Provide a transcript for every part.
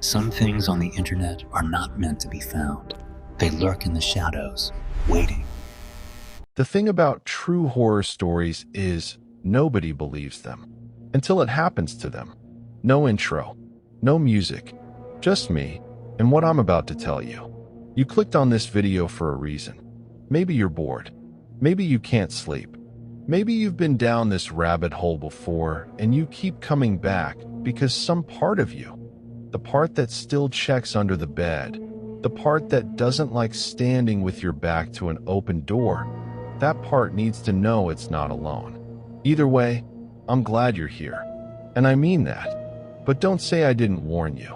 Some things on the internet are not meant to be found. They lurk in the shadows, waiting. The thing about true horror stories is nobody believes them until it happens to them. No intro, no music, just me and what I'm about to tell you. You clicked on this video for a reason. Maybe you're bored. Maybe you can't sleep. Maybe you've been down this rabbit hole before and you keep coming back because some part of you, the part that still checks under the bed, the part that doesn't like standing with your back to an open door, that part needs to know it's not alone. Either way, I'm glad you're here. And I mean that. But don't say I didn't warn you.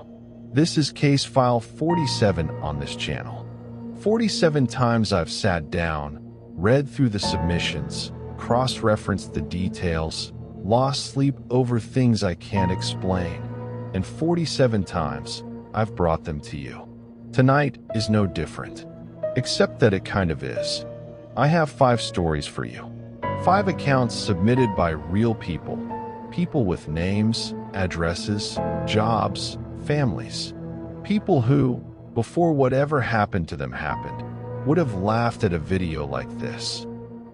This is case file 47 on this channel. 47 times I've sat down, read through the submissions, cross-referenced the details, lost sleep over things I can't explain, and 47 times I've brought them to you. Tonight is no different, except that it kind of is. I have 5 stories for you. 5 accounts submitted by real people. People with names, addresses, jobs, families. People who, before whatever happened to them happened, would have laughed at a video like this.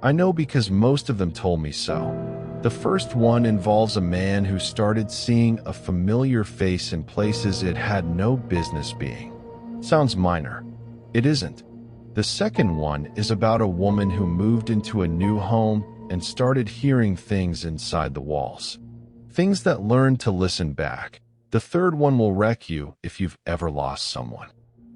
I know because most of them told me so. The first one involves a man who started seeing a familiar face in places it had no business being. Sounds minor. It isn't. The second one is about a woman who moved into a new home and started hearing things inside the walls. Things that learned to listen back. The third one will wreck you if you've ever lost someone.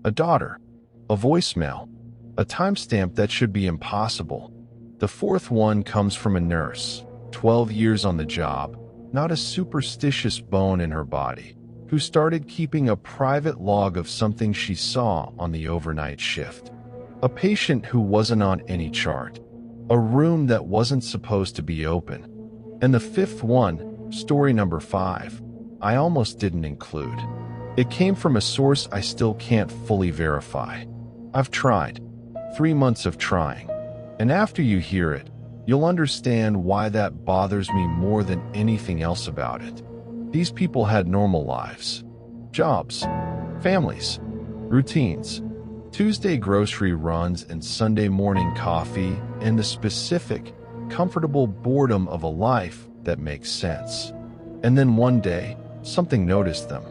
A daughter, a voicemail, a timestamp that should be impossible. The fourth one comes from a nurse, 12 years on the job, not a superstitious bone in her body, who started keeping a private log of something she saw on the overnight shift. A patient who wasn't on any chart, a room that wasn't supposed to be open. And the fifth one, story number 5, I almost didn't include. It came from a source I still can't fully verify. I've tried. 3 months of trying. And after you hear it, you'll understand why that bothers me more than anything else about it. These people had normal lives, jobs, families, routines, Tuesday grocery runs and Sunday morning coffee, and the specific, comfortable boredom of a life that makes sense. And then one day, something noticed them.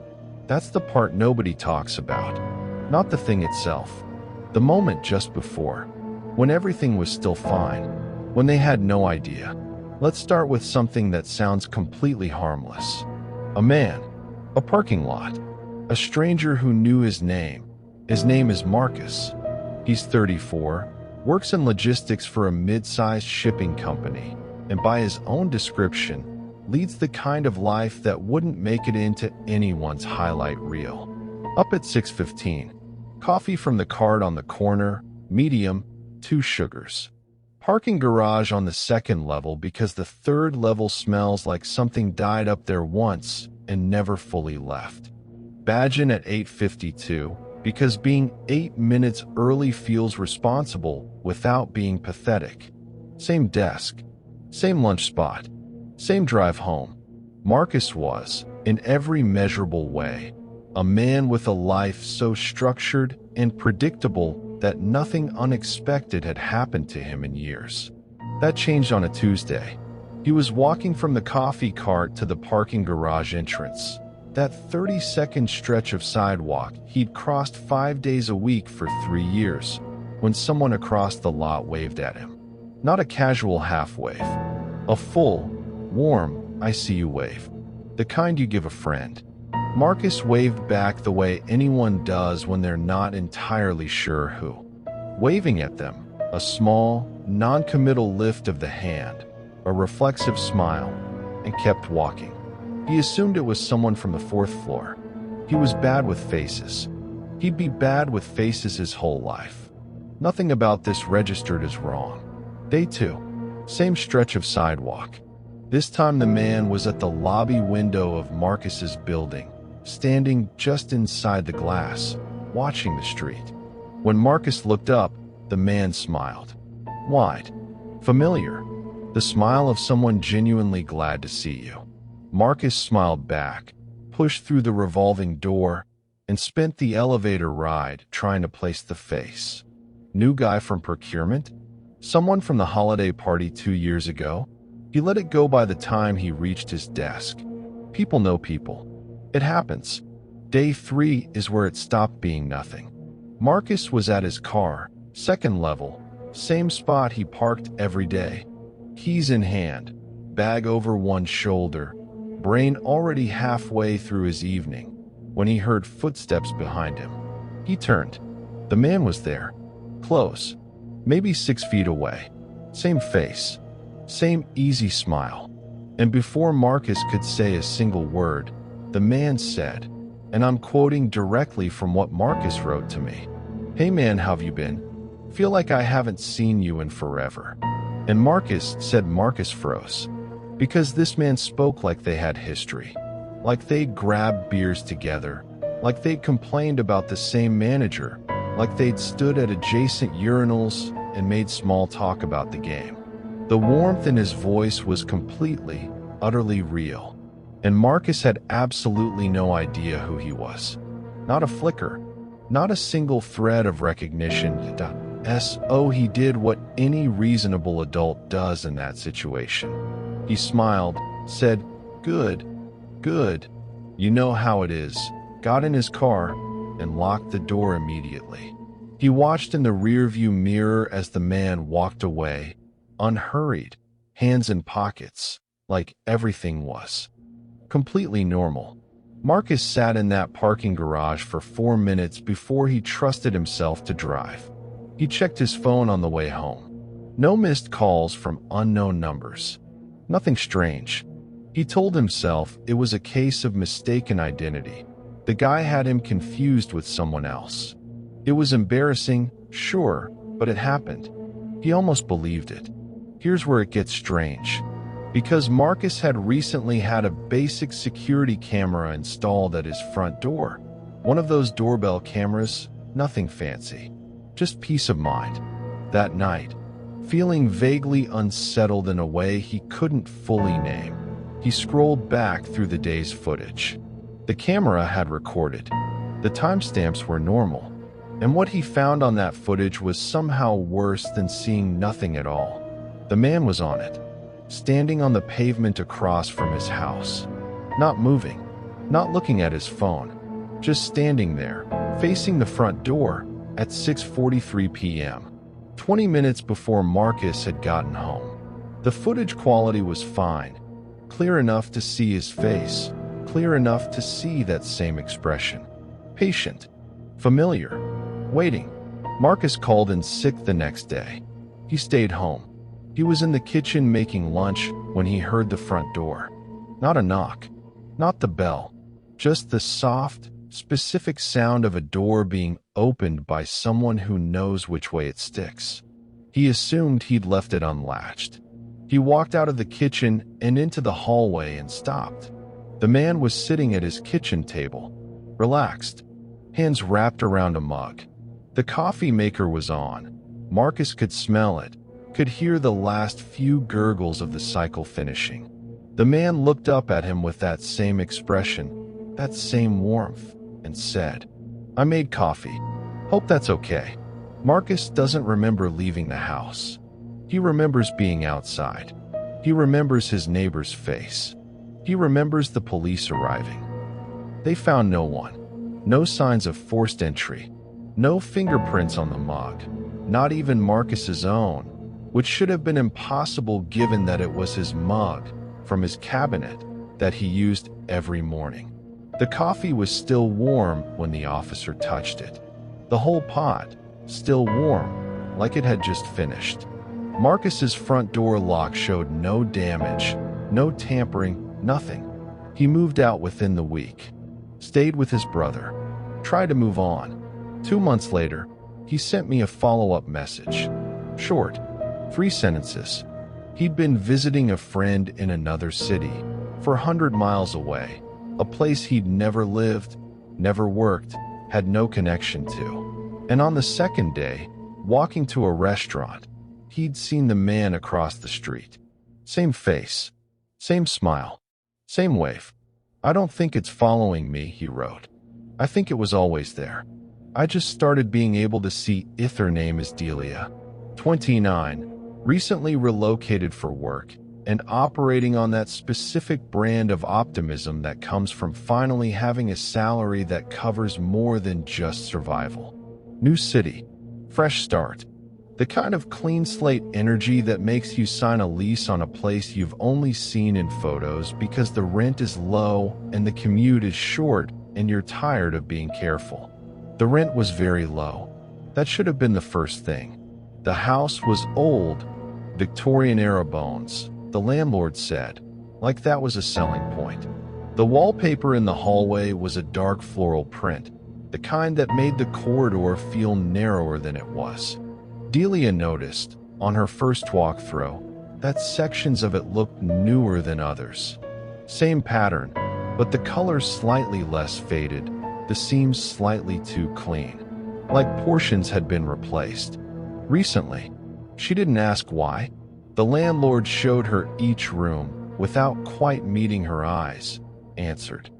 That's the part nobody talks about, not the thing itself. The moment just before, when everything was still fine, when they had no idea. Let's start with something that sounds completely harmless. A man, a parking lot, a stranger who knew his name. His name is Marcus. He's 34, works in logistics for a mid-sized shipping company, and by his own description, leads the kind of life that wouldn't make it into anyone's highlight reel. Up at 6:15, coffee from the cart on the corner, medium, 2 sugars. Parking garage on the second level because the third level smells like something died up there once and never fully left. Badge in at 8:52 because being 8 minutes early feels responsible without being pathetic. Same desk, same lunch spot, same drive home. Marcus was, in every measurable way, a man with a life so structured and predictable that nothing unexpected had happened to him in years. That changed on a Tuesday. He was walking from the coffee cart to the parking garage entrance. That 30-second stretch of sidewalk he'd crossed 5 days a week for 3 years, when someone across the lot waved at him. Not a casual half wave. A full, warm, I see you wave. The kind you give a friend. Marcus waved back the way anyone does when they're not entirely sure who. Waving at them, a small, non-committal lift of the hand, a reflexive smile, and kept walking. He assumed it was someone from the 4th floor. He was bad with faces. He'd be bad with faces his whole life. Nothing about this registered as wrong. Day 2, same stretch of sidewalk. This time the man was at the lobby window of Marcus's building, standing just inside the glass, watching the street. When Marcus looked up, the man smiled. Wide, familiar, the smile of someone genuinely glad to see you. Marcus smiled back, pushed through the revolving door, and spent the elevator ride trying to place the face. New guy from procurement? Someone from the holiday party 2 years ago? He let it go by the time he reached his desk. People know people. It happens. Day 3 is where it stopped being nothing. Marcus was at his car, second level, same spot he parked every day. Keys in hand, bag over one shoulder, brain already halfway through his evening, when he heard footsteps behind him. He turned. The man was there. Close. Maybe 6 feet away. Same face. Same easy smile. And before Marcus could say a single word, the man said, and I'm quoting directly from what Marcus wrote to me, "Hey man, how've you been? Feel like I haven't seen you in forever." And Marcus said Marcus froze. Because this man spoke like they had history. Like they'd grabbed beers together. Like they'd complained about the same manager. Like they'd stood at adjacent urinals and made small talk about the game. The warmth in his voice was completely, utterly real. And Marcus had absolutely no idea who he was. Not a flicker. Not a single thread of recognition. He did what any reasonable adult does in that situation. He smiled, said, "Good, good. You know how it is," got in his car, and locked the door immediately. He watched in the rearview mirror as the man walked away, unhurried, hands in pockets, like everything was completely normal. Marcus sat in that parking garage for 4 minutes before he trusted himself to drive. He checked his phone on the way home. No missed calls from unknown numbers. Nothing strange. He told himself it was a case of mistaken identity. The guy had him confused with someone else. It was embarrassing, sure, but it happened. He almost believed it. Here's where it gets strange. Because Marcus had recently had a basic security camera installed at his front door. One of those doorbell cameras, nothing fancy. Just peace of mind. That night, feeling vaguely unsettled in a way he couldn't fully name, he scrolled back through the day's footage. The camera had recorded. The timestamps were normal. And what he found on that footage was somehow worse than seeing nothing at all. The man was on it, standing on the pavement across from his house. Not moving, not looking at his phone, just standing there, facing the front door at 6:43 p.m., 20 minutes before Marcus had gotten home. The footage quality was fine, clear enough to see his face, clear enough to see that same expression. Patient, familiar, waiting. Marcus called in sick the next day. He stayed home. He was in the kitchen making lunch when he heard the front door. Not a knock, not the bell, just the soft, specific sound of a door being opened by someone who knows which way it sticks. He assumed he'd left it unlatched. He walked out of the kitchen and into the hallway and stopped. The man was sitting at his kitchen table, relaxed, hands wrapped around a mug. The coffee maker was on. Marcus could smell it, could hear the last few gurgles of the cycle finishing. The man looked up at him with that same expression, that same warmth, and said, "I made coffee. Hope that's okay." Marcus doesn't remember leaving the house. He remembers being outside. He remembers his neighbor's face. He remembers the police arriving. They found no one. No signs of forced entry. No fingerprints on the mug. Not even Marcus's own, which should have been impossible given that it was his mug from his cabinet that he used every morning. The coffee was still warm when the officer touched it. The whole pot, still warm, like it had just finished. Marcus's front door lock showed no damage, no tampering, nothing. He moved out within the week. Stayed with his brother. Tried to move on. 2 months later, he sent me a follow-up message. Short, 3 sentences. He'd been visiting a friend in another city, 400 miles away, a place he'd never lived, never worked, had no connection to. And on the second day, walking to a restaurant, he'd seen the man across the street. Same face, same smile, same wave. "I don't think it's following me," he wrote. I think it was always there. I just started being able to see if her name is Delia. 29, recently relocated for work, and operating on that specific brand of optimism that comes from finally having a salary that covers more than just survival. New city, fresh start, the kind of clean slate energy that makes you sign a lease on a place you've only seen in photos because the rent is low and the commute is short and you're tired of being careful. The rent was very low. That should have been the first thing. The house was old, Victorian-era bones, the landlord said, like that was a selling point. The wallpaper in the hallway was a dark floral print, the kind that made the corridor feel narrower than it was. Delia noticed, on her first walkthrough, that sections of it looked newer than others. Same pattern, but the colors slightly less faded, the seams slightly too clean, like portions had been replaced. Recently, she didn't ask why. The landlord showed her each room, without quite meeting her eyes, answered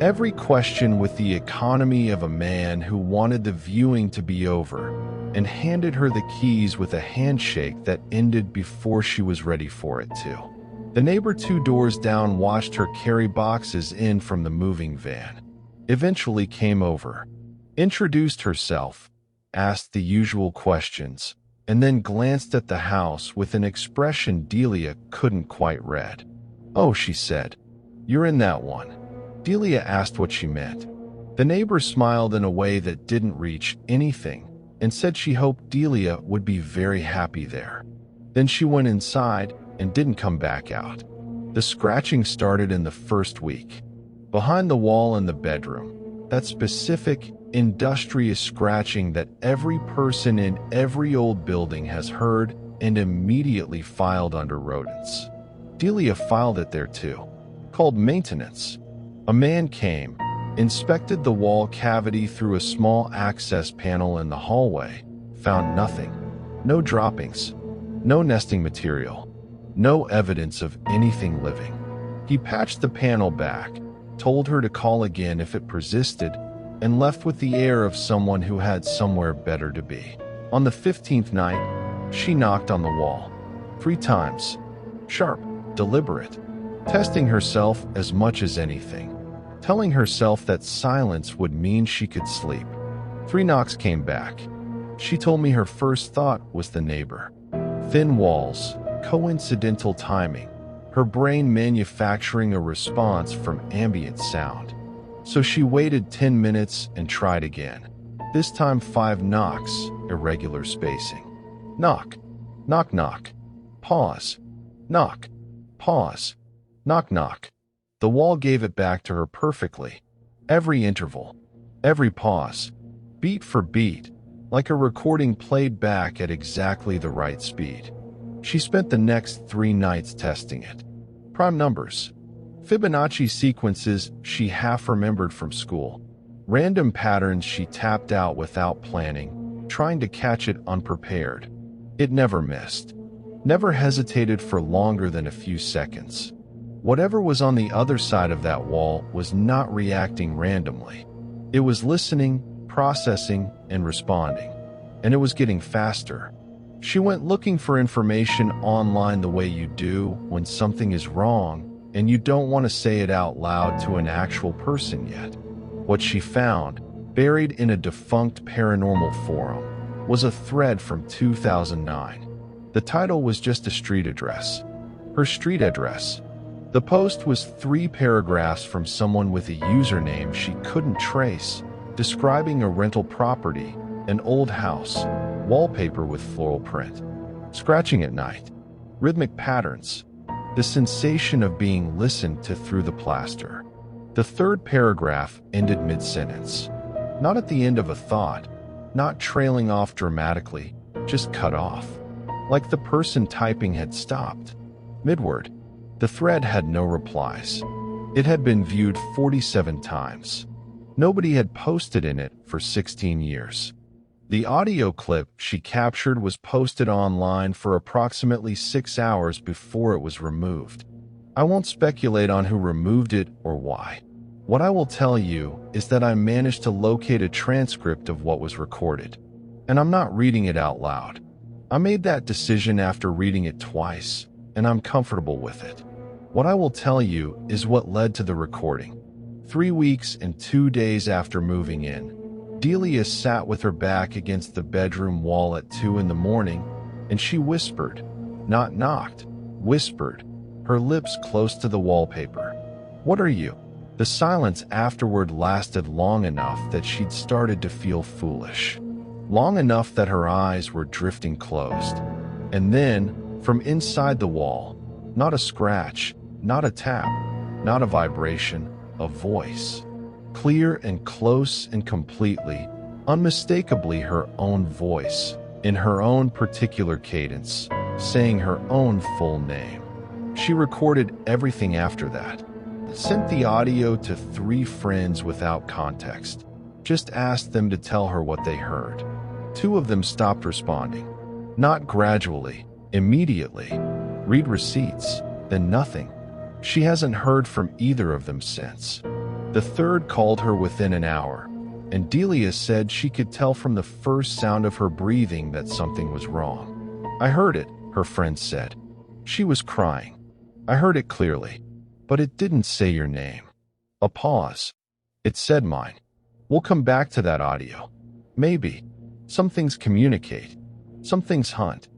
every question with the economy of a man who wanted the viewing to be over, and handed her the keys with a handshake that ended before she was ready for it to. The neighbor 2 doors down watched her carry boxes in from the moving van, eventually came over, introduced herself, asked the usual questions, and then glanced at the house with an expression Delia couldn't quite read. "Oh," she said, "you're in that one." Delia asked what she meant. The neighbor smiled in a way that didn't reach anything and said she hoped Delia would be very happy there. Then she went inside and didn't come back out. The scratching started in the first week. Behind the wall in the bedroom, that specific, industrious scratching that every person in every old building has heard and immediately filed under rodents. Delia filed it there too, called maintenance. A man came, inspected the wall cavity through a small access panel in the hallway, found nothing. No droppings, no nesting material, no evidence of anything living. He patched the panel back, told her to call again if it persisted, and left with the air of someone who had somewhere better to be. On the 15th night, she knocked on the wall. 3 times. Sharp, deliberate, testing herself as much as anything. Telling herself that silence would mean she could sleep. 3 knocks came back. She told me her first thought was the neighbor. Thin walls, coincidental timing, her brain manufacturing a response from ambient sound. So she waited 10 minutes and tried again. This time 5 knocks, irregular spacing. Knock, knock, knock, pause, knock, pause, knock, knock. The wall gave it back to her perfectly. Every interval, every pause, beat for beat, like a recording played back at exactly the right speed. She spent the next 3 nights testing it. Prime numbers, Fibonacci sequences she half remembered from school, random patterns she tapped out without planning, trying to catch it unprepared. It never missed, never hesitated for longer than a few seconds. Whatever was on the other side of that wall was not reacting randomly. It was listening, processing, and responding. And it was getting faster. She went looking for information online the way you do when something is wrong and you don't want to say it out loud to an actual person yet. What she found, buried in a defunct paranormal forum, was a thread from 2009. The title was just a street address. Her street address. The post was 3 paragraphs from someone with a username she couldn't trace, describing a rental property, an old house, wallpaper with floral print, scratching at night, rhythmic patterns, the sensation of being listened to through the plaster. The 3rd paragraph ended mid-sentence, not at the end of a thought, not trailing off dramatically, just cut off, like the person typing had stopped. Midward, the thread had no replies. It had been viewed 47 times. Nobody had posted in it for 16 years. The audio clip she captured was posted online for approximately 6 hours before it was removed. I won't speculate on who removed it or why. What I will tell you is that I managed to locate a transcript of what was recorded, and I'm not reading it out loud. I made that decision after reading it twice, and I'm comfortable with it. What I will tell you is what led to the recording. 3 weeks and 2 days after moving in, Delia sat with her back against the bedroom wall at 2 in the morning, and she whispered, not knocked, whispered, her lips close to the wallpaper. "What are you?" The silence afterward lasted long enough that she'd started to feel foolish. Long enough that her eyes were drifting closed. And then, from inside the wall, not a scratch, not a tap, not a vibration, a voice. Clear and close and completely, unmistakably her own voice, in her own particular cadence, saying her own full name. She recorded everything after that. Sent the audio to 3 friends without context. Just asked them to tell her what they heard. 2 of them stopped responding. Not gradually, immediately. Read receipts, then nothing. She hasn't heard from either of them since. The 3rd called her within an hour, and Delia said she could tell from the first sound of her breathing that something was wrong. "I heard it," her friend said. She was crying. "I heard it clearly, but it didn't say your name." A pause. "It said mine. We'll come back to that audio. Maybe. Some things communicate. Some things hunt.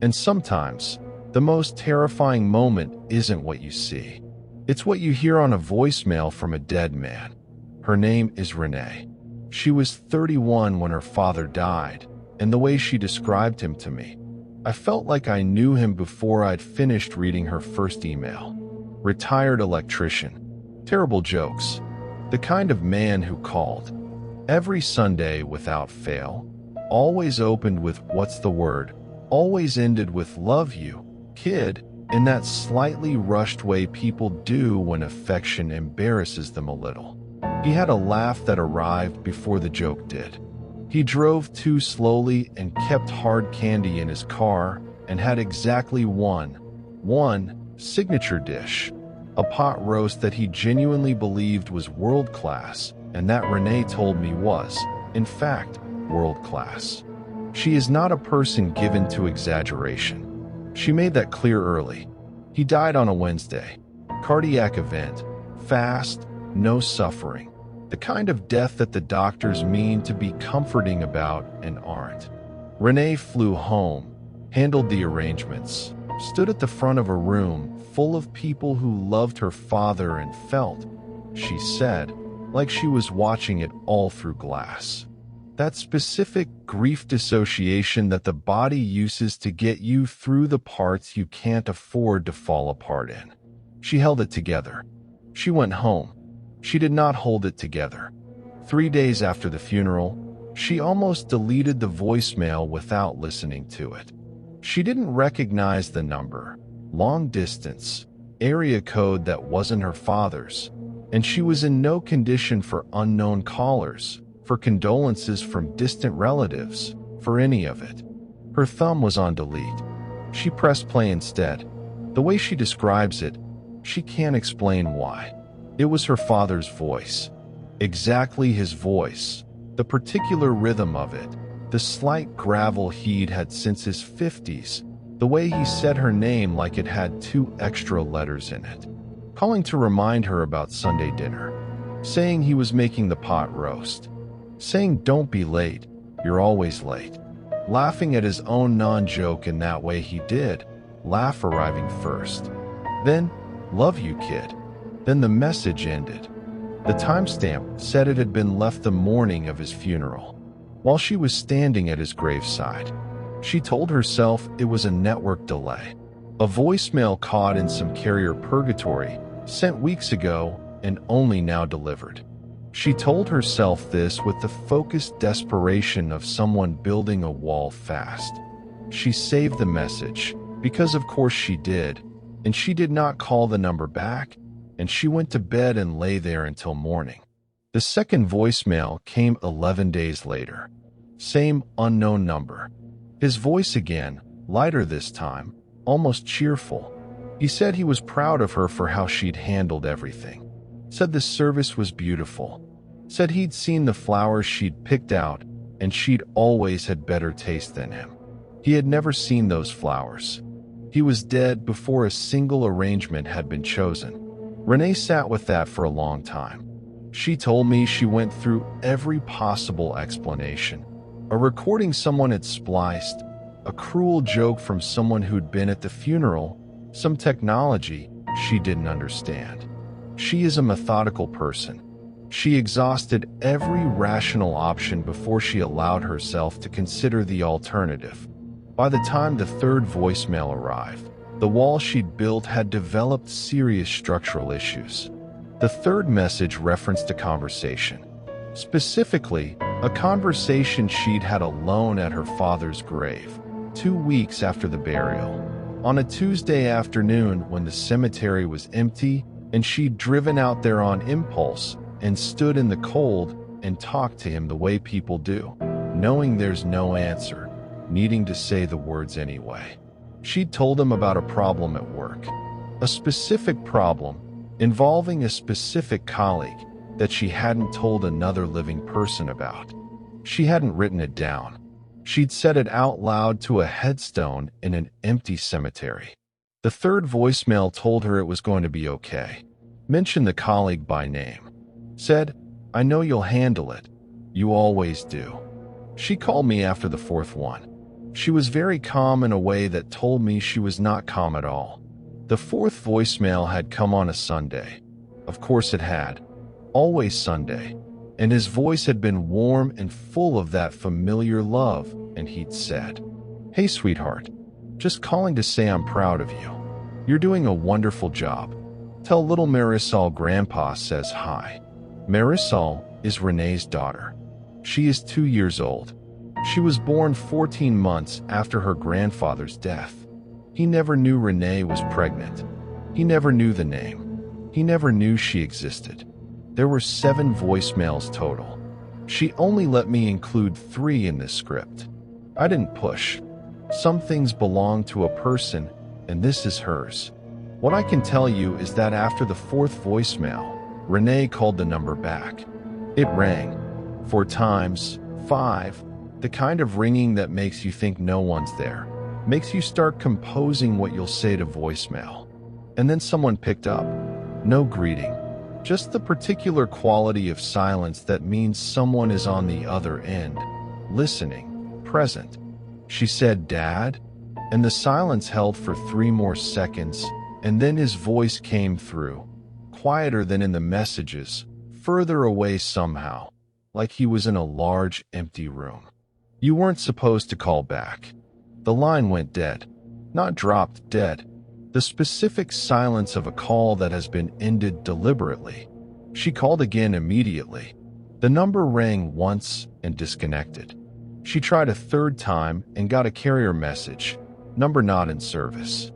And sometimes, the most terrifying moment isn't what you see. It's what you hear on a voicemail from a dead man." Her name is Renee. She was 31 when her father died, and the way she described him to me, I felt like I knew him before I'd finished reading her first email. Retired electrician. Terrible jokes. The kind of man who called every Sunday without fail. Always opened with "What's the word?" Always ended with "Love you, kid," in that slightly rushed way people do when affection embarrasses them a little. He had a laugh that arrived before the joke did. He drove too slowly and kept hard candy in his car and had exactly one signature dish, a pot roast that he genuinely believed was world-class, and that Renee told me was, in fact, world-class. She is not a person given to exaggeration. She made that clear early. He died on a Wednesday. Cardiac event. Fast, no suffering. The kind of death that the doctors mean to be comforting about and aren't. Renee flew home, handled the arrangements, stood at the front of a room full of people who loved her father and felt, she said, like she was watching it all through glass. That specific grief dissociation that the body uses to get you through the parts you can't afford to fall apart in. She held it together. She went home. She did not hold it together. 3 days after the funeral, she almost deleted the voicemail without listening to it. She didn't recognize the number, long distance, area code that wasn't her father's, and she was in no condition for unknown callers, for condolences from distant relatives, for any of it. Her thumb was on delete. She pressed play instead. The way she describes it, she can't explain why. It was her father's voice. Exactly his voice. The particular rhythm of it. The slight gravel he'd had since his 50s. The way he said her name like it had 2 extra letters in it. Calling to remind her about Sunday dinner. Saying he was making the pot roast. Saying don't be late, you're always late. Laughing at his own non-joke in that way he did. Laugh arriving first. Then, love you, kid. Then the message ended. The timestamp said it had been left the morning of his funeral, while she was standing at his graveside. She told herself it was a network delay. A voicemail caught in some carrier purgatory, sent weeks ago and only now delivered. She told herself this with the focused desperation of someone building a wall fast. She saved the message, because of course she did, and she did not call the number back, and she went to bed and lay there until morning. The second voicemail came 11 days later. Same unknown number. His voice again, lighter this time, almost cheerful. He said he was proud of her for how she'd handled everything. Said the service was beautiful. Said he'd seen the flowers she'd picked out and she'd always had better taste than him. He had never seen those flowers. He was dead before a single arrangement had been chosen. Renee sat with that for a long time. She told me she went through every possible explanation. A recording someone had spliced, a cruel joke from someone who'd been at the funeral, some technology she didn't understand. She is a methodical person. She exhausted every rational option before she allowed herself to consider the alternative. By the time the third voicemail arrived, the wall she'd built had developed serious structural issues. The third message referenced a conversation. Specifically, a conversation she'd had alone at her father's grave, 2 weeks after the burial. On a Tuesday afternoon when the cemetery was empty and she'd driven out there on impulse and stood in the cold and talked to him the way people do, knowing there's no answer, needing to say the words anyway. She'd told him about a problem at work, a specific problem involving a specific colleague that she hadn't told another living person about. She hadn't written it down. She'd said it out loud to a headstone in an empty cemetery. The third voicemail told her it was going to be okay. Mentioned the colleague by name. Said, "I know you'll handle it. You always do." She called me after the fourth one. She was very calm in a way that told me she was not calm at all. The fourth voicemail had come on a Sunday. Of course it had. Always Sunday. And his voice had been warm and full of that familiar love, and he'd said, "Hey, sweetheart. Just calling to say I'm proud of you. You're doing a wonderful job. Tell little Marisol Grandpa says hi." Marisol is Renee's daughter. She is 2 years old. She was born 14 months after her grandfather's death. He never knew Renee was pregnant. He never knew the name. He never knew she existed. There were 7 voicemails total. She only let me include 3 in this script. I didn't push. Some things belong to a person, and this is hers. What I can tell you is that after the 4th voicemail, Renee called the number back. It rang 4 times, 5, the kind of ringing that makes you think no one's there, makes you start composing what you'll say to voicemail. And then someone picked up. No greeting, just the particular quality of silence that means someone is on the other end, listening, present. She said, "Dad?" And the silence held for 3 more seconds, and then his voice came through, quieter than in the messages, further away somehow, like he was in a large, empty room. "You weren't supposed to call back." The line went dead. Not dropped, dead. The specific silence of a call that has been ended deliberately. She called again immediately. The number rang once and disconnected. She tried a 3rd time and got a carrier message. Number not in service.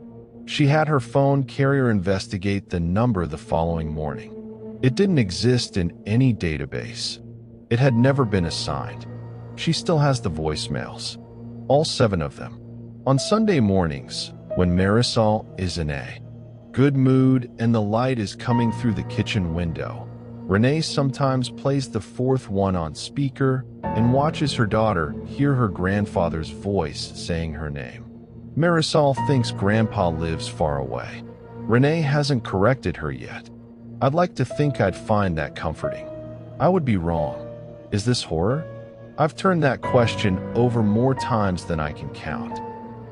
She had her phone carrier investigate the number the following morning. It didn't exist in any database. It had never been assigned. She still has the voicemails. All 7 of them. On Sunday mornings, when Marisol is in a good mood and the light is coming through the kitchen window, Renee sometimes plays the 4th one on speaker and watches her daughter hear her grandfather's voice saying her name. Marisol thinks Grandpa lives far away. Renee hasn't corrected her yet. I'd like to think I'd find that comforting. I would be wrong. Is this horror? I've turned that question over more times than I can count.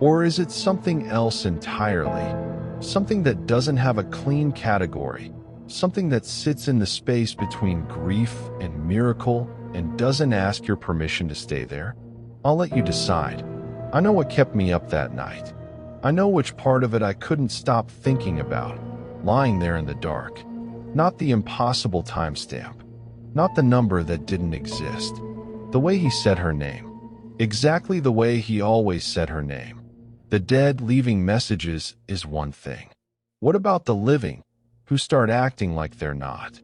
Or is it something else entirely? Something that doesn't have a clean category, something that sits in the space between grief and miracle and doesn't ask your permission to stay there? I'll let you decide. I know what kept me up that night. I know which part of it I couldn't stop thinking about, lying there in the dark. Not the impossible timestamp, not the number that didn't exist. The way he said her name, exactly the way he always said her name. The dead leaving messages is one thing. What about the living, who start acting like they're not?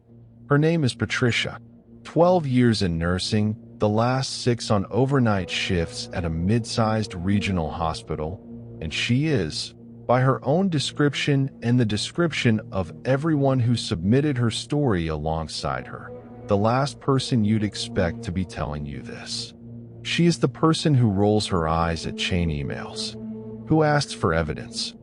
Her name is Patricia. 12 years in nursing, the last 6 on overnight shifts at a mid-sized regional hospital, and she is, by her own description and the description of everyone who submitted her story alongside her. The last person you'd expect to be telling you this. She is the person who rolls her eyes at chain emails, who asks for evidence,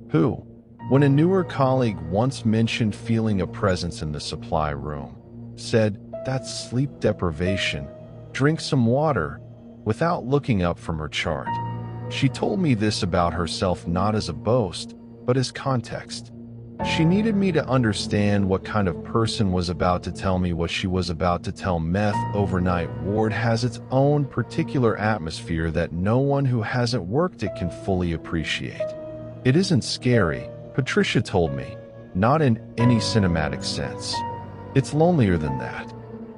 who, when a newer colleague once mentioned feeling a presence in the supply room, said, "That's sleep deprivation, drink some water," without looking up from her chart. She told me this about herself not as a boast, but as context. She needed me to understand what kind of person was about to tell me what she was about to tell. Meth overnight ward has its own particular atmosphere that no one who hasn't worked it can fully appreciate. It isn't scary, Patricia told me, not in any cinematic sense. It's lonelier than that.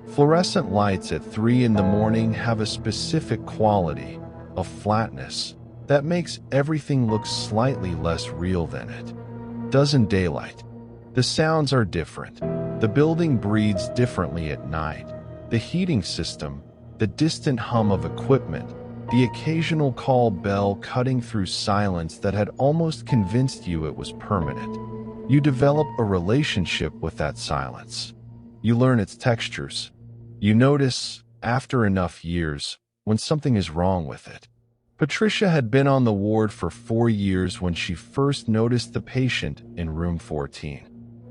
Fluorescent lights at 3 in the morning have a specific quality, a flatness, that makes everything look slightly less real than it does in daylight. The sounds are different. The building breathes differently at night. The heating system, the distant hum of equipment, the occasional call bell cutting through silence that had almost convinced you it was permanent. You develop a relationship with that silence. You learn its textures. You notice, after enough years, when something is wrong with it. Patricia had been on the ward for 4 years when she first noticed the patient in room 14.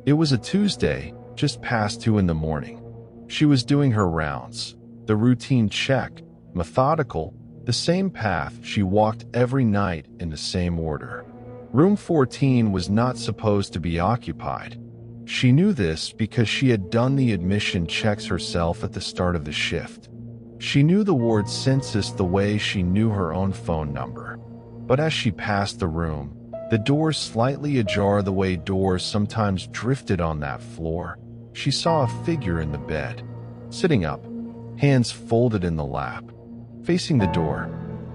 It was a Tuesday, just past 2 in the morning. She was doing her rounds, the routine check, methodical, the same path she walked every night in the same order. Room 14 was not supposed to be occupied. She knew this because she had done the admission checks herself at the start of the shift. She knew the ward census the way she knew her own phone number. But as she passed the room, the doors slightly ajar the way doors sometimes drifted on that floor, she saw a figure in the bed, sitting up, hands folded in the lap, facing the door.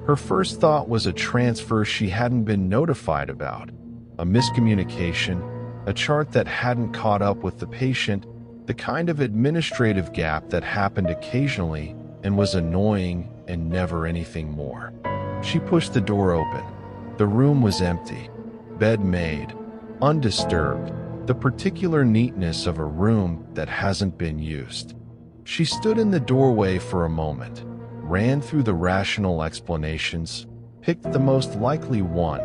Her first thought was a transfer she hadn't been notified about, a miscommunication, a chart that hadn't caught up with the patient, the kind of administrative gap that happened occasionally and was annoying and never anything more. She pushed the door open. The room was empty, bed made, undisturbed, the particular neatness of a room that hasn't been used. She stood in the doorway for a moment, ran through the rational explanations, picked the most likely one,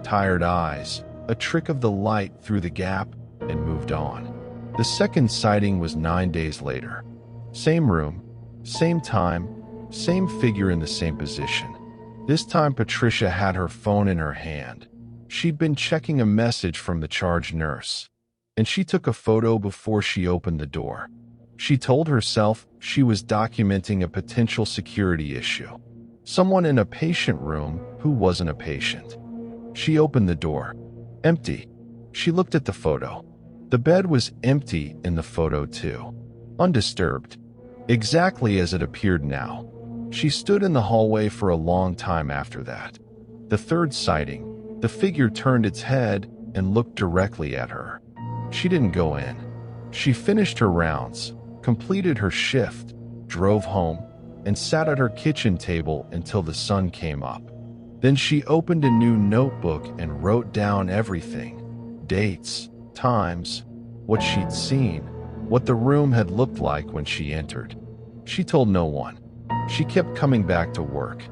tired eyes, a trick of the light through the gap, and moved on. The second sighting was 9 days later. Same room, same time, same figure in the same position. This time Patricia had her phone in her hand. She'd been checking a message from the charge nurse, and she took a photo before she opened the door. She told herself she was documenting a potential security issue. Someone in a patient room who wasn't a patient. She opened the door. Empty. She looked at the photo. The bed was empty in the photo too. Undisturbed. Exactly as it appeared now. She stood in the hallway for a long time after that. The third sighting, the figure turned its head and looked directly at her. She didn't go in. She finished her rounds, completed her shift, drove home, and sat at her kitchen table until the sun came up. Then she opened a new notebook and wrote down everything. Dates, times, what she'd seen, what the room had looked like when she entered. She told no one. She kept coming back to work.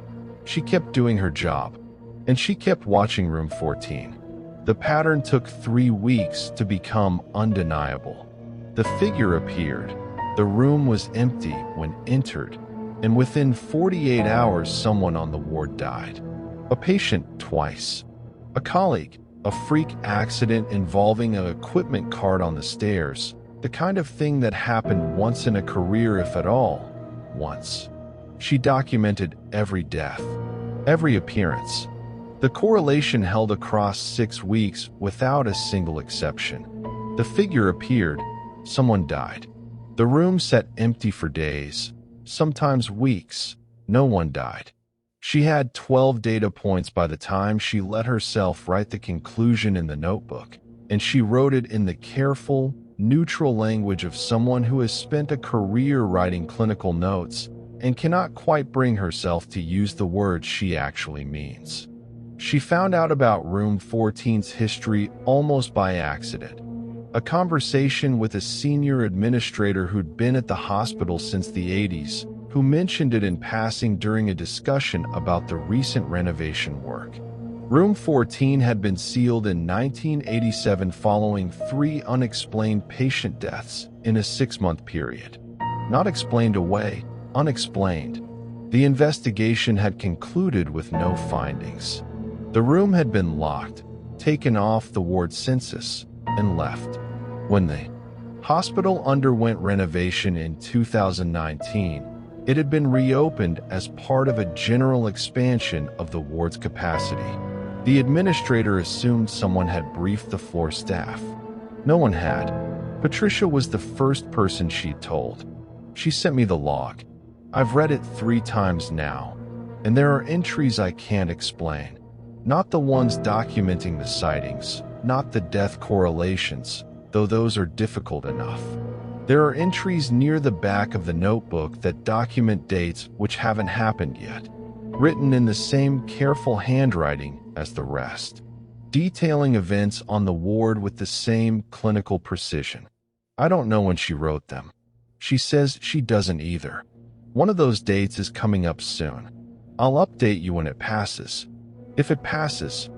She kept doing her job. And she kept watching room 14. The pattern took 3 weeks to become undeniable. The figure appeared. The room was empty when entered, and within 48 hours someone on the ward died. A patient twice. A colleague. A freak accident involving an equipment cart on the stairs. The kind of thing that happened once in a career, if at all, once. She documented every death, every appearance. The correlation held across 6 weeks without a single exception. The figure appeared, someone died. The room sat empty for days, sometimes weeks. No one died. She had 12 data points by the time she let herself write the conclusion in the notebook, and she wrote it in the careful, neutral language of someone who has spent a career writing clinical notes and cannot quite bring herself to use the words she actually means. She found out about Room 14's history almost by accident. A conversation with a senior administrator who'd been at the hospital since the 80s, who mentioned it in passing during a discussion about the recent renovation work. Room 14 had been sealed in 1987 following 3 unexplained patient deaths in a 6-month period. Not explained away, unexplained. The investigation had concluded with no findings. The room had been locked, taken off the ward census, and left. When the hospital underwent renovation in 2019, it had been reopened as part of a general expansion of the ward's capacity. The administrator assumed someone had briefed the floor staff. No one had. Patricia was the first person she'd told. She sent me the log. I've read it 3 times now, and there are entries I can't explain. Not the ones documenting the sightings, not the death correlations, though those are difficult enough. There are entries near the back of the notebook that document dates which haven't happened yet, written in the same careful handwriting as the rest, detailing events on the ward with the same clinical precision. I don't know when she wrote them. She says she doesn't either. One of those dates is coming up soon. I'll update you when it passes. If it passes,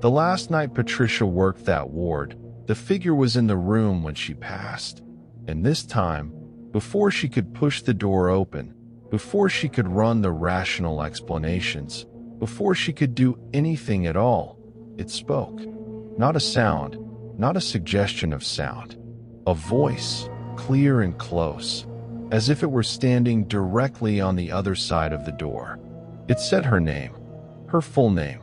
the last night Patricia worked that ward, the figure was in the room when she passed. And this time, before she could push the door open, before she could run the rational explanations, before she could do anything at all, it spoke. Not a sound, not a suggestion of sound. A voice, clear and close, as if it were standing directly on the other side of the door. It said her name, her full name,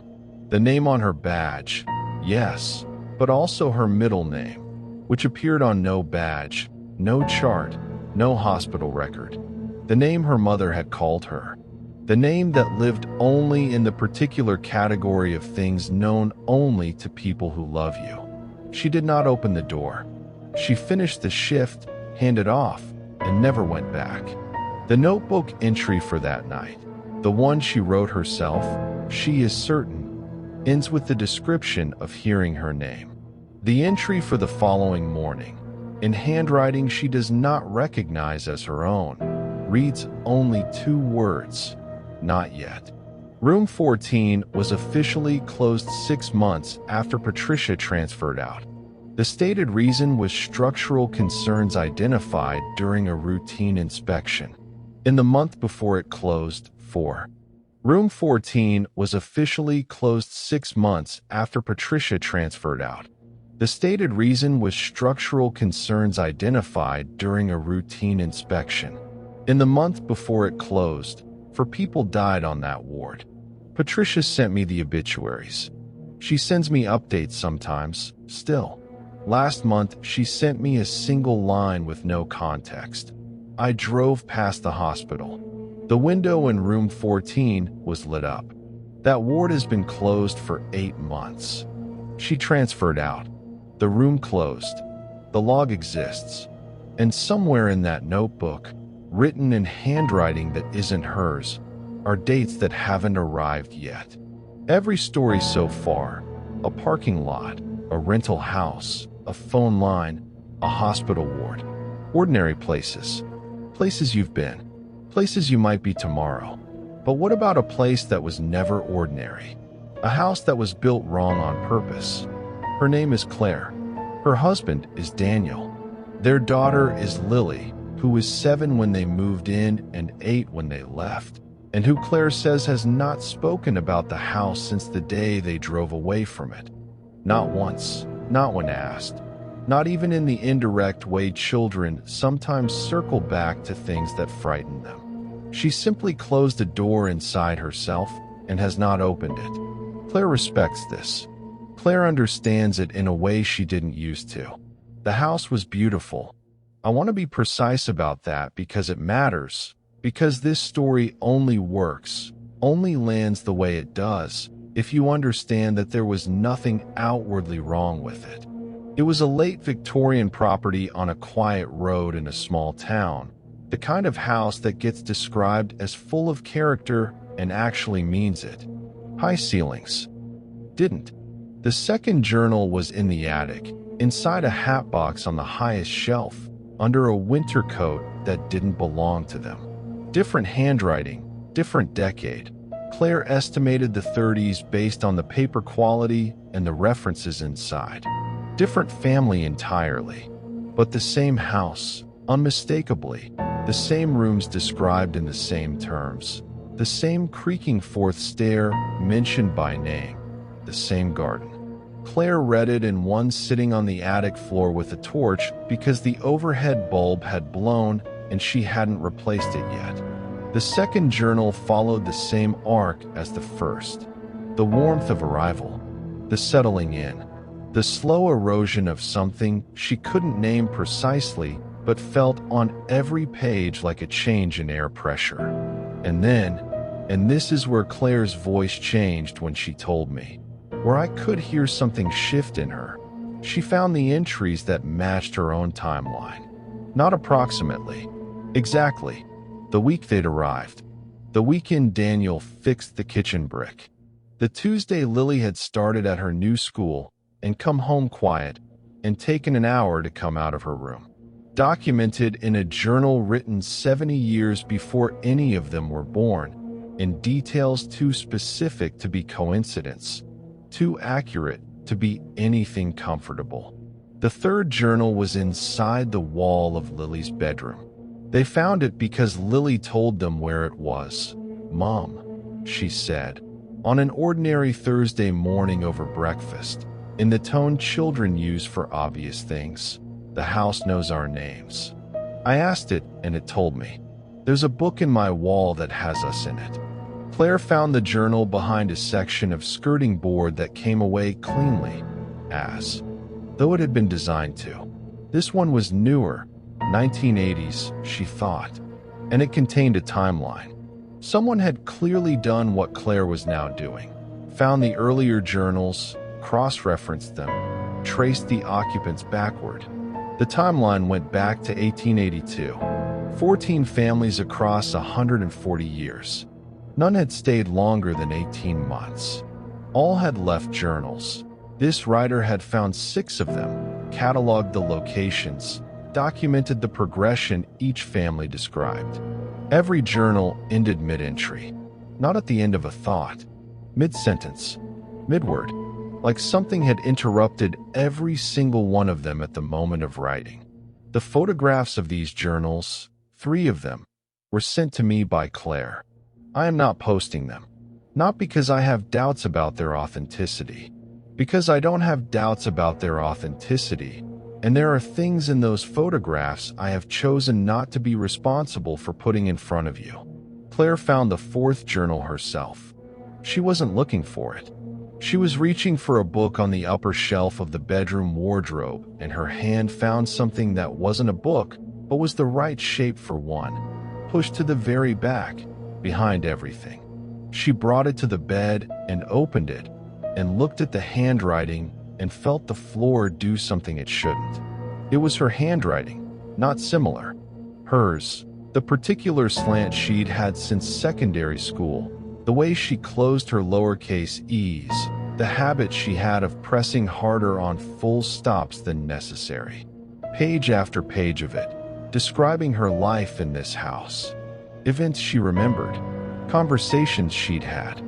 the name on her badge, yes, but also her middle name, which appeared on no badge, no chart, no hospital record. The name her mother had called her. The name that lived only in the particular category of things known only to people who love you. She did not open the door. She finished the shift, handed off, and never went back. The notebook entry for that night, the one she wrote herself, she is certain, ends with the description of hearing her name. The entry for the following morning, in handwriting she does not recognize as her own, reads only 2 words, not yet. Room 14 was officially closed 6 months after Patricia transferred out. The stated reason was structural concerns identified during a routine inspection. In the month before it closed, Room 14 was officially closed 6 months after Patricia transferred out. The stated reason was structural concerns identified during a routine inspection. In the month before it closed, 4 people died on that ward. Patricia sent me the obituaries. She sends me updates sometimes, still. Last month, she sent me a single line with no context. I drove past the hospital. The window in room 14 was lit up. That ward has been closed for 8 months. She transferred out. The room closed. The log exists. And somewhere in that notebook, written in handwriting that isn't hers, are dates that haven't arrived yet. Every story so far, a parking lot, a rental house, a phone line, a hospital ward, ordinary places, places you've been, places you might be tomorrow. But what about a place that was never ordinary? A house that was built wrong on purpose. Her name is Claire. Her husband is Daniel. Their daughter is Lily, who was 7 when they moved in and 8 when they left, and who Claire says has not spoken about the house since the day they drove away from it. Not once, not when asked. Not even in the indirect way children sometimes circle back to things that frighten them. She simply closed a door inside herself and has not opened it. Claire respects this. Claire understands it in a way she didn't used to. The house was beautiful. I want to be precise about that because it matters, because this story only works, only lands the way it does, if you understand that there was nothing outwardly wrong with it. It was a late Victorian property on a quiet road in a small town, the kind of house that gets described as full of character and actually means it. High ceilings, didn't. The second journal was in the attic, inside a hat box on the highest shelf, under a winter coat that didn't belong to them. Different handwriting, different decade. Claire estimated the 30s based on the paper quality and the references inside. Different family entirely, but the same house, unmistakably. The same rooms described in the same terms. The same creaking fourth stair mentioned by name. The same garden. Claire read it in one sitting on the attic floor with a torch because the overhead bulb had blown and she hadn't replaced it yet. The second journal followed the same arc as the first. The warmth of arrival, the settling in, the slow erosion of something she couldn't name precisely but felt on every page like a change in air pressure. And then, and this is where Claire's voice changed when she told me, where I could hear something shift in her. She found the entries that matched her own timeline. Not approximately, exactly. The week they'd arrived. The weekend Daniel fixed the kitchen brick. The Tuesday Lily had started at her new school and come home quiet and taken an hour to come out of her room. Documented in a journal written 70 years before any of them were born, in details too specific to be coincidence, too accurate to be anything comfortable. The third journal was inside the wall of Lily's bedroom. They found it because Lily told them where it was. "Mom," she said, on an ordinary Thursday morning over breakfast, in the tone children use for obvious things. "The house knows our names." I asked it, and it told me. "There's a book in my wall that has us in it." Claire found the journal behind a section of skirting board that came away cleanly, as though it had been designed to. This one was newer, 1980s, she thought, and it contained a timeline. Someone had clearly done what Claire was now doing, found the earlier journals, cross-referenced them, traced the occupants backward. The timeline went back to 1882, 14 families across 140 years. None had stayed longer than 18 months. All had left journals. This writer had found 6 of them, cataloged the locations, documented the progression each family described. Every journal ended mid-entry, not at the end of a thought, mid-sentence, mid-word, like something had interrupted every single one of them at the moment of writing. The photographs of these journals, 3 of them, were sent to me by Claire. I am not posting them, not because I have doubts about their authenticity, because I don't have doubts about their authenticity, and there are things in those photographs I have chosen not to be responsible for putting in front of you. Claire found the 4th journal herself. She wasn't looking for it. She was reaching for a book on the upper shelf of the bedroom wardrobe, and her hand found something that wasn't a book, but was the right shape for one, pushed to the very back, behind everything. She brought it to the bed and opened it, and looked at the handwriting and felt the floor do something it shouldn't. It was her handwriting, not similar. Hers, the particular slant she'd had since secondary school, the way she closed her lowercase e's, the habit she had of pressing harder on full stops than necessary. Page after page of it, describing her life in this house. Events she remembered, conversations she'd had.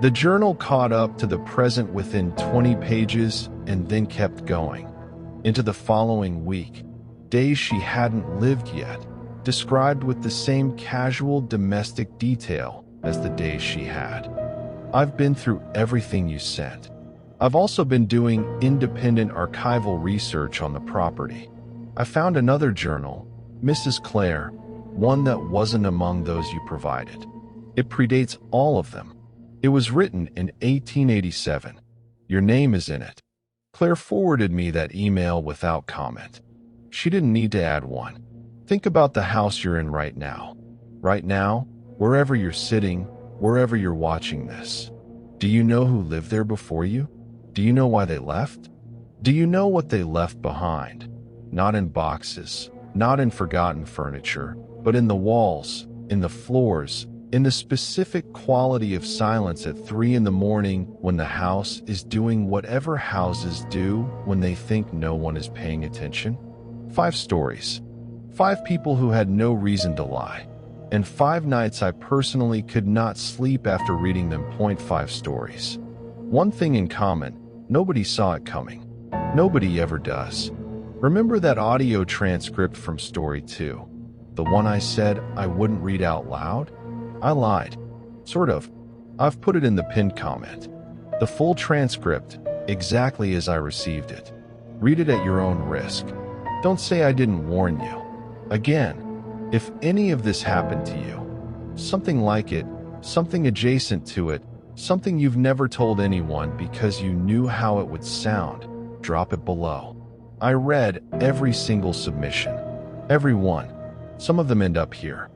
The journal caught up to the present within 20 pages and then kept going. Into the following week, days she hadn't lived yet, described with the same casual domestic detail as the days she had. "I've been through everything you sent. I've also been doing independent archival research on the property. I found another journal, Mrs. Claire, one that wasn't among those you provided. It predates all of them. It was written in 1887. Your name is in it." Claire forwarded me that email without comment. She didn't need to add one. "Think about the house you're in right now. Right now, wherever you're sitting, wherever you're watching this. Do you know who lived there before you? Do you know why they left? Do you know what they left behind? Not in boxes, not in forgotten furniture, but in the walls, in the floors, in the specific quality of silence at 3 in the morning when the house is doing whatever houses do when they think no one is paying attention. 5 stories. 5 people who had no reason to lie. And 5 nights I personally could not sleep after reading them. 5 stories. One thing in common, nobody saw it coming. Nobody ever does. Remember that audio transcript from story 2? The one I said I wouldn't read out loud? I lied. Sort of. I've put it in the pinned comment. The full transcript, exactly as I received it. Read it at your own risk. Don't say I didn't warn you. Again, if any of this happened to you, something like it, something adjacent to it, something you've never told anyone because you knew how it would sound, drop it below. I read every single submission. Every one. Some of them end up here.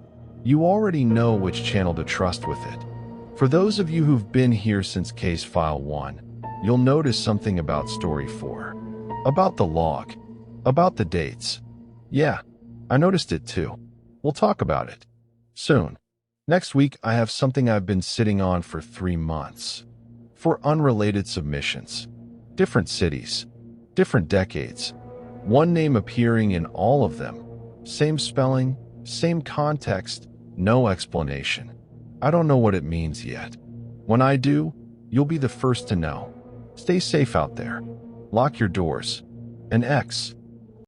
You already know which channel to trust with it. For those of you who've been here since case file 1, you'll notice something about story 4. About the log. About the dates. Yeah, I noticed it too. We'll talk about it soon. Next week, I have something I've been sitting on for 3 months. 4 unrelated submissions. Different cities. Different decades. One name appearing in all of them. Same spelling, same context, no explanation. I don't know what it means yet. When I do, you'll be the first to know. Stay safe out there. Lock your doors. An X.